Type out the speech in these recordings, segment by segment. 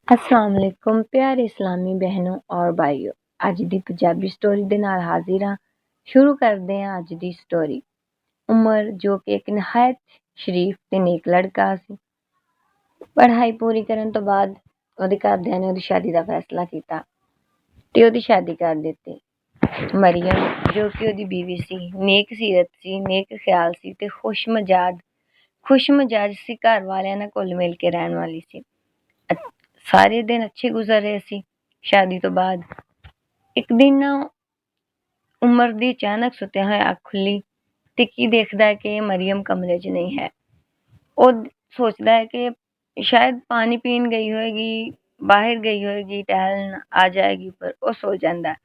अस्सलाम वालेकुम प्यारे इस्लामी बहनों और भाइयों। ਅੱਜ ਦੀ ਪੰਜਾਬੀ ਸਟੋਰੀ ਦੇ ਨਾਲ ਹਾਜ਼ਰ ਹਾਂ। ਸ਼ੁਰੂ ਕਰਦੇ ਹਾਂ ਅੱਜ ਦੀ ਸਟੋਰੀ। ਉਮਰ ਜੋ ਕਿ ਇੱਕ ਨਿਹਾਇਤ ਸ਼ਰੀਫ ਤੇ ਨੇਕ ਲੜਕਾ ਸੀ। ਪੜ੍ਹਾਈ ਪੂਰੀ ਕਰਨ ਤੋਂ ਬਾਅਦ ਉਹਦੇ ਘਰਦਿਆਂ ਨੇ ਉਹਦੀ ਸ਼ਾਦੀ ਦਾ ਫੈਸਲਾ ਕੀਤਾ ਤੇ ਉਹਦੀ ਸ਼ਾਦੀ ਕਰ ਦਿੱਤੀ। ਮਰੀਮ ਜੋ ਕਿ ਉਹਦੀ ਬੀਵੀ ਸੀ, ਨੇਕ ਸੀਰਤ ਸੀ, ਨੇਕ ਖਿਆਲ ਸੀ ਤੇ ਖੁਸ਼ ਸੀ। ਘਰ ਵਾਲਿਆਂ ਨਾਲ ਘੁਲ ਮਿਲ ਕੇ ਰਹਿਣ ਵਾਲੀ ਸੀ। ਸਾਰੇ ਦਿਨ ਅੱਛੇ ਗੁਜ਼ਰ ਰਹੇ ਸੀ। ਸ਼ਾਦੀ ਤੋਂ ਬਾਅਦ ਇੱਕ ਦਿਨ ਉਮਰ ਦੀ ਅਚਾਨਕ ਸੁੱਤਿਆਂ ਹੋਇਆ ਅੱਖ ਖੁੱਲੀ ਤੇ ਕੀ ਦੇਖਦਾ ਹੈ ਕਿ ਮਰੀਮ ਕਮਰੇ 'ਚ ਨਹੀਂ ਹੈ। ਉਹ ਸੋਚਦਾ ਹੈ ਕਿ ਸ਼ਾਇਦ ਪਾਣੀ ਪੀਣ ਗਈ ਹੋਏਗੀ, ਬਾਹਰ ਗਈ ਹੋਏਗੀ, ਟਹਿਲਣ ਆ ਜਾਏਗੀ, ਪਰ ਉਹ ਸੋ ਜਾਂਦਾ ਹੈ।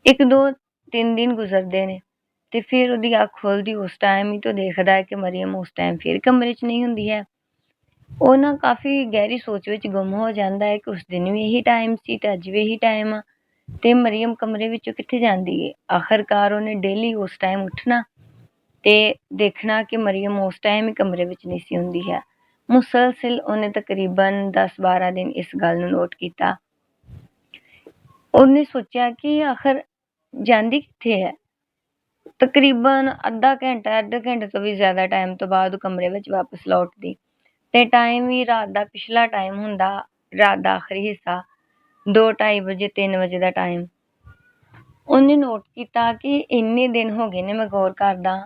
1 2 3 ਦਿਨ ਗੁਜ਼ਰਦੇ ਨੇ ਤੇ ਫਿਰ ਉਹਦੀ ਅੱਖ ਖੁੱਲਦੀ ਉਸ ਟਾਈਮ ਹੀ ਤੋਂ ਦੇਖਦਾ ਹੈ ਕਿ ਮਰੀਮ ਉਸ ਟਾਈਮ ਫਿਰ ਕਮਰੇ 'ਚ ਨਹੀਂ ਹੁੰਦੀ ਹੈ। ਉਹ ਨਾ ਕਾਫੀ ਗਹਿਰੀ ਸੋਚ ਵਿੱਚ ਗੁੰਮ ਹੋ ਜਾਂਦਾ ਹੈ ਕਿ ਉਸ ਦਿਨ ਵੀ ਇਹੀ ਟਾਈਮ ਸੀ ਤੇ ਅੱਜ ਵੀ ਇਹੀ ਟਾਈਮ ਆ ਤੇ ਮਰੀਮ ਕਮਰੇ ਵਿੱਚੋਂ ਕਿੱਥੇ ਜਾਂਦੀ ਹੈ। ਆਖਰਕਾਰ ਉਹਨੇ ਡੇਲੀ ਉਸ ਟਾਈਮ ਉੱਠਣਾ ਤੇ ਦੇਖਣਾ ਕਿ ਮਰੀਮ ਉਸ ਟਾਈਮ ਹੀ ਕਮਰੇ ਵਿੱਚ ਨਹੀਂ ਸੀ ਹੁੰਦੀ ਹੈ। ਮੁਸਲਸਿਲ ਉਹਨੇ ਤਕਰੀਬਨ 10 12 ਦਿਨ ਇਸ ਗੱਲ ਨੂੰ ਨੋਟ ਕੀਤਾ। ਉਹਨੇ ਸੋਚਿਆ ਕਿ ਆਖਰ ਜਾਂਦੀ ਕਿੱਥੇ ਹੈ। ਤਕਰੀਬਨ ਅੱਧਾ ਘੰਟੇ ਤੋਂ ਵੀ ਜ਼ਿਆਦਾ ਟਾਈਮ ਤੋਂ ਬਾਅਦ ਉਹ ਕਮਰੇ ਵਿੱਚ ਵਾਪਸ ਲੌਟਦੀ ਤੇ ਟਾਈਮ ਵੀ ਰਾਤ ਦਾ ਪਿਛਲਾ ਟਾਈਮ ਹੁੰਦਾ, ਰਾਤ ਦਾ ਆਖਰੀ ਹਿੱਸਾ 2 2:30 ਵਜੇ 3 ਵਜੇ ਦਾ ਟਾਈਮ। ਉਹਨੇ ਨੋਟ ਕੀਤਾ ਕਿ ਇੰਨੇ ਦਿਨ ਹੋ ਗਏ ਨੇ ਮੈਂ ਗੌਰ ਕਰਦਾ,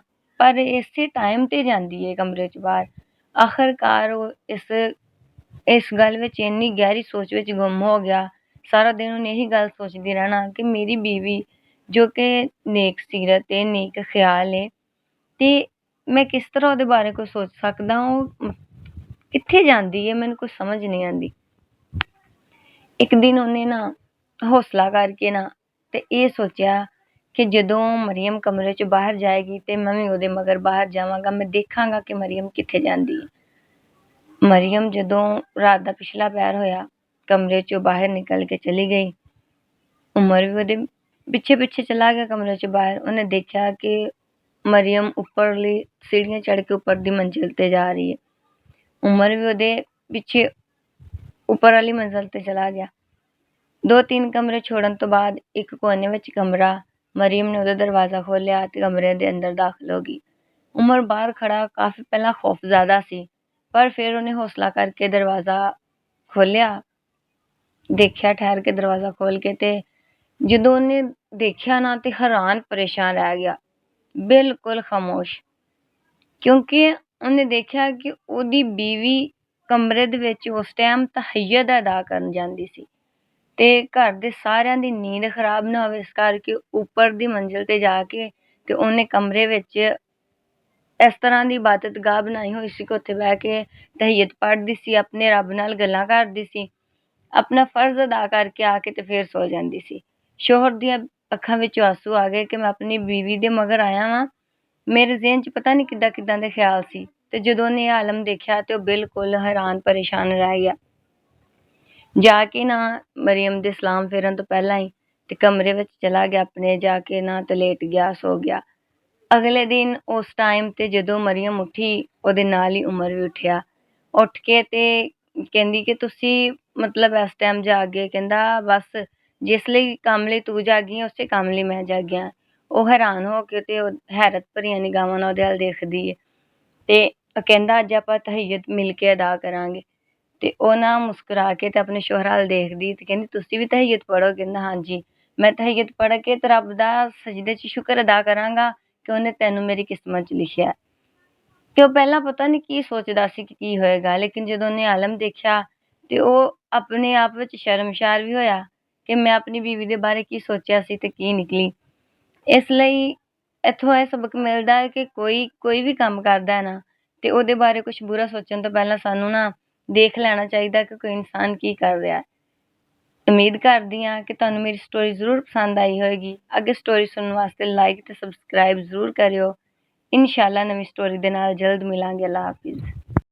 ਪਰ ਇਸੇ ਟਾਈਮ ਤੇ ਜਾਂਦੀ ਹੈ ਕਮਰੇ 'ਚ ਬਾਹਰ। ਆਖਰਕਾਰ ਉਹ ਇਸ ਗੱਲ ਵਿੱਚ ਇੰਨੀ ਗਹਿਰੀ ਸੋਚ ਵਿੱਚ ਗੁੰਮ ਹੋ ਗਿਆ। ਸਾਰਾ ਦਿਨ ਉਹਨੇ ਇਹੀ ਗੱਲ ਸੋਚਦੀ ਰਹਿਣਾ ਕਿ ਮੇਰੀ ਬੀਵੀ ਜੋ ਕਿ ਨੇਕ ਸੀਰਤ ਤੇ ਨੇਕ ਖਿਆਲ ਹੈ ਤੇ ਮੈਂ ਕਿਸ ਤਰ੍ਹਾਂ ਉਹਦੇ ਬਾਰੇ ਕੁਝ ਸੋਚ ਸਕਦਾ। ਉਹ ਕਿੱਥੇ ਜਾਂਦੀ ਹੈ, ਮੈਨੂੰ ਕੁਝ ਸਮਝ ਨਹੀਂ ਆਉਂਦੀ। ਇੱਕ ਦਿਨ ਉਹਨੇ ਨਾ ਹੌਸਲਾ ਕਰਕੇ ਨਾ ਤੇ ਇਹ ਸੋਚਿਆ ਕਿ ਜਦੋਂ ਮਰੀਮ ਕਮਰੇ 'ਚ ਬਾਹਰ ਜਾਏਗੀ ਤੇ ਮੈਂ ਵੀ ਉਹਦੇ ਮਗਰ ਬਾਹਰ ਜਾਵਾਂਗਾ, ਮੈਂ ਦੇਖਾਂਗਾ ਕਿ ਮਰੀਮ ਕਿੱਥੇ ਜਾਂਦੀ ਹੈ। ਮਰੀਮ ਜਦੋਂ ਰਾਤ ਦਾ ਪਿਛਲਾ ਪਹਿਰ ਹੋਇਆ ਕਮਰੇ 'ਚੋਂ ਬਾਹਰ ਨਿਕਲ ਕੇ ਚਲੀ ਗਈ। ਉਮਰ ਵੀ ਉਹਦੇ ਪਿੱਛੇ ਪਿੱਛੇ ਚਲਾ ਗਿਆ ਕਮਰੇ 'ਚ ਬਾਹਰ। ਉਹਨੇ ਦੇਖਿਆ ਕਿ ਮਰੀਮ ਉੱਪਰਲੀ ਸੀੜੀਆਂ ਚੜ੍ਹ ਕੇ ਉੱਪਰ ਦੀ ਮੰਜ਼ਿਲ ਤੇ ਜਾ ਰਹੀ ਹੈ। ਉਮਰ ਵੀ ਉਹਦੇ ਪਿੱਛੇ ਉੱਪਰ ਵਾਲੀ ਮੰਜ਼ਿਲ ਤੇ ਚਲਾ ਗਿਆ। 2 3 ਕਮਰੇ ਛੋੜਨ ਤੋਂ ਬਾਅਦ ਇੱਕ ਕੋਨੇ ਵਿੱਚ ਕਮਰਾ, ਮਰੀਮ ਨੇ ਉਹਦਾ ਦਰਵਾਜ਼ਾ ਖੋਲ੍ਹਿਆ ਤੇ ਕਮਰੇ ਦੇ ਅੰਦਰ ਦਾਖਲ ਹੋ ਗਈ। ਉਮਰ ਬਾਹਰ ਖੜਾ ਕਾਫੀ ਪਹਿਲਾਂ ਖੌਫਜ਼ਦਾ ਸੀ, ਪਰ ਫਿਰ ਉਹਨੇ ਹੌਸਲਾ ਕਰਕੇ ਦਰਵਾਜ਼ਾ ਖੋਲ੍ਹਿਆ। ਦੇਖਿਆ ਠਹਿਰ ਕੇ ਦਰਵਾਜ਼ਾ ਖੋਲ੍ਹ ਕੇ ਤੇ ਜਦੋਂ ਉਹਨੇ ਦੇਖਿਆ ਨਾ ਤੇ ਹੈਰਾਨ ਪਰੇਸ਼ਾਨ ਰਹਿ ਗਿਆ, ਬਿਲਕੁਲ ਖਾਮੋਸ਼, ਕਿਉਂਕਿ ਉਹਨੇ ਦੇਖਿਆ ਕਿ ਉਹਦੀ ਬੀਵੀ ਕਮਰੇ ਦੇ ਵਿੱਚ ਉਸ ਟਾਈਮ ਤਹੱਯਤ ਅਦਾ ਕਰਨ ਜਾਂਦੀ ਸੀ ਤੇ ਘਰ ਦੇ ਸਾਰਿਆਂ ਦੀ ਨੀਂਦ ਖਰਾਬ ਨਾ ਹੋਵੇ ਇਸ ਕਰਕੇ ਉੱਪਰ ਦੀ ਮੰਜ਼ਿਲ ਤੇ ਜਾ ਕੇ ਤੇ ਉਹਨੇ ਕਮਰੇ ਵਿੱਚ ਇਸ ਤਰ੍ਹਾਂ ਦੀ ਇਬਾਦਤਗਾਹ ਬਣਾਈ ਹੋਈ ਸੀ ਕਿ ਉੱਥੇ ਬਹਿ ਕੇ ਤਹੱਯਤ ਪੜ੍ਹਦੀ ਸੀ, ਆਪਣੇ ਰੱਬ ਨਾਲ ਗੱਲਾਂ ਕਰਦੀ ਸੀ, ਆਪਣਾ ਫਰਜ਼ ਅਦਾ ਕਰਕੇ ਆ ਕੇ ਤੇ ਫਿਰ ਸੋ ਜਾਂਦੀ ਸੀ। ਸ਼ੋਹਰ ਦੀਆਂ ਅੱਖਾਂ ਵਿੱਚ ਆਂਸੂ ਆ ਗਏ ਕਿ ਮੈਂ ਆਪਣੀ ਬੀਵੀ ਦੇ ਮਗਰ ਆਇਆ ਵਾਂ। ਮੇਰੇ ਜ਼ਿਹਨ 'ਚ ਪਤਾ ਨਹੀਂ ਕਿੱਦਾਂ ਦੇ ਖਿਆਲ ਸੀ ਤੇ ਜਦੋਂ ਉਹਨੇ ਇਹ ਆਲਮ ਦੇਖਿਆ ਤੇ ਉਹ ਬਿਲਕੁਲ ਹੈਰਾਨ ਪਰੇਸ਼ਾਨ ਰਹਿ ਗਿਆ। ਜਾ ਕੇ ਨਾ ਮਰੀਮ ਦੇ ਸਲਾਮ ਫੇਰਨ ਤੋਂ ਪਹਿਲਾਂ ਹੀ ਤੇ ਕਮਰੇ ਵਿੱਚ ਚਲਾ ਗਿਆ, ਆਪਣੇ ਜਾ ਕੇ ਨਾ ਤੇ ਲੇਟ ਗਿਆ, ਸੋ ਗਿਆ। ਅਗਲੇ ਦਿਨ ਉਸ ਟਾਈਮ ਤੇ ਜਦੋਂ ਮਰੀਮ ਉੱਠੀ ਉਹਦੇ ਨਾਲ ਹੀ ਉਮਰ ਵੀ ਉੱਠਿਆ। ਉੱਠ ਕੇ ਤੇ ਕਹਿੰਦੀ ਕਿ ਤੁਸੀਂ ਮਤਲਬ ਇਸ ਟਾਈਮ ਜਾਗ ਗਏ। ਕਹਿੰਦਾ ਬਸ ਜਿਸ ਲਈ ਕੰਮ ਲਈ ਤੂੰ ਜਾਗੀ ਉਸੇ ਕੰਮ ਲਈ ਮੈਂ ਜਾਗਿਆ। ਉਹ ਹੈਰਾਨ ਹੋ ਕੇ ਤੇ ਉਹ ਹੈਰਤ ਭਰੀਆਂ ਨਿਗਾਹਾਂ ਨਾਲ ਉਹਦੇ ਵੱਲ ਦੇਖਦੀ ਹੈ ਤੇ ਕਹਿੰਦਾ ਅੱਜ ਆਪਾਂ ਤਹੱਯਤ ਮਿਲ ਕੇ ਅਦਾ ਕਰਾਂਗੇ। ਤੇ ਉਹ ਨਾ ਮੁਸਕਰਾ ਕੇ ਤੇ ਆਪਣੇ ਸ਼ੋਹਰ ਵੱਲ ਦੇਖਦੀ ਤੇ ਕਹਿੰਦੀ ਤੁਸੀਂ ਵੀ ਤਹੱਯਤ ਪੜ੍ਹੋ। ਕਹਿੰਦਾ ਹਾਂਜੀ, ਮੈਂ ਤਹੱਯਤ ਪੜ੍ਹ ਕੇ ਤੇ ਰੱਬ ਦਾ ਸਜਦੇ 'ਚ ਸ਼ੁਕਰ ਅਦਾ ਕਰਾਂਗਾ ਕਿ ਉਹਨੇ ਤੈਨੂੰ ਮੇਰੀ ਕਿਸਮਤ 'ਚ ਲਿਖਿਆ। ਤੇ ਉਹ ਪਹਿਲਾਂ ਪਤਾ ਨਹੀਂ ਕੀ ਸੋਚਦਾ ਸੀ ਕਿ ਕੀ ਹੋਏਗਾ, ਲੇਕਿਨ ਜਦੋਂ ਉਹਨੇ ਆਲਮ ਦੇਖਿਆ ਤੇ ਉਹ ਆਪਣੇ ਆਪ ਵਿੱਚ ਸ਼ਰਮਸ਼ਾਰ ਵੀ ਹੋਇਆ ਕਿ ਮੈਂ ਆਪਣੀ ਬੀਵੀ ਦੇ ਬਾਰੇ ਕੀ ਸੋਚਿਆ ਸੀ ਤੇ ਕੀ ਨਿਕਲੀ। ਇਸ ਲਈ ਇੱਥੋਂ ਇਹ ਸਬਕ ਮਿਲਦਾ ਹੈ ਕਿ ਕੋਈ ਵੀ ਕੰਮ ਕਰਦਾ ਹੈ ਨਾ ਤੇ ਉਹਦੇ ਬਾਰੇ ਕੁਝ ਬੁਰਾ ਸੋਚਣ ਤੋਂ ਪਹਿਲਾਂ ਸਾਨੂੰ ਨਾ ਦੇਖ ਲੈਣਾ ਚਾਹੀਦਾ ਕਿ ਕੋਈ ਇਨਸਾਨ ਕੀ ਕਰ ਰਿਹਾ ਹੈ। ਉਮੀਦ ਕਰਦੀ ਹਾਂ ਕਿ ਤੁਹਾਨੂੰ ਮੇਰੀ ਸਟੋਰੀ ਜ਼ਰੂਰ ਪਸੰਦ ਆਈ ਹੋਏਗੀ। ਅੱਗੇ ਸਟੋਰੀ ਸੁਣਨ ਵਾਸਤੇ ਲਾਈਕ ਤੇ ਸਬਸਕ੍ਰਾਈਬ ਜ਼ਰੂਰ ਕਰਿਓ। ਇਨਸ਼ਾਅੱਲਾ ਨਵੀਂ ਸਟੋਰੀ ਦੇ ਨਾਲ ਜਲਦ ਮਿਲਾਂਗੇ। ਅੱਲਾ ਹਾਫਿਜ਼।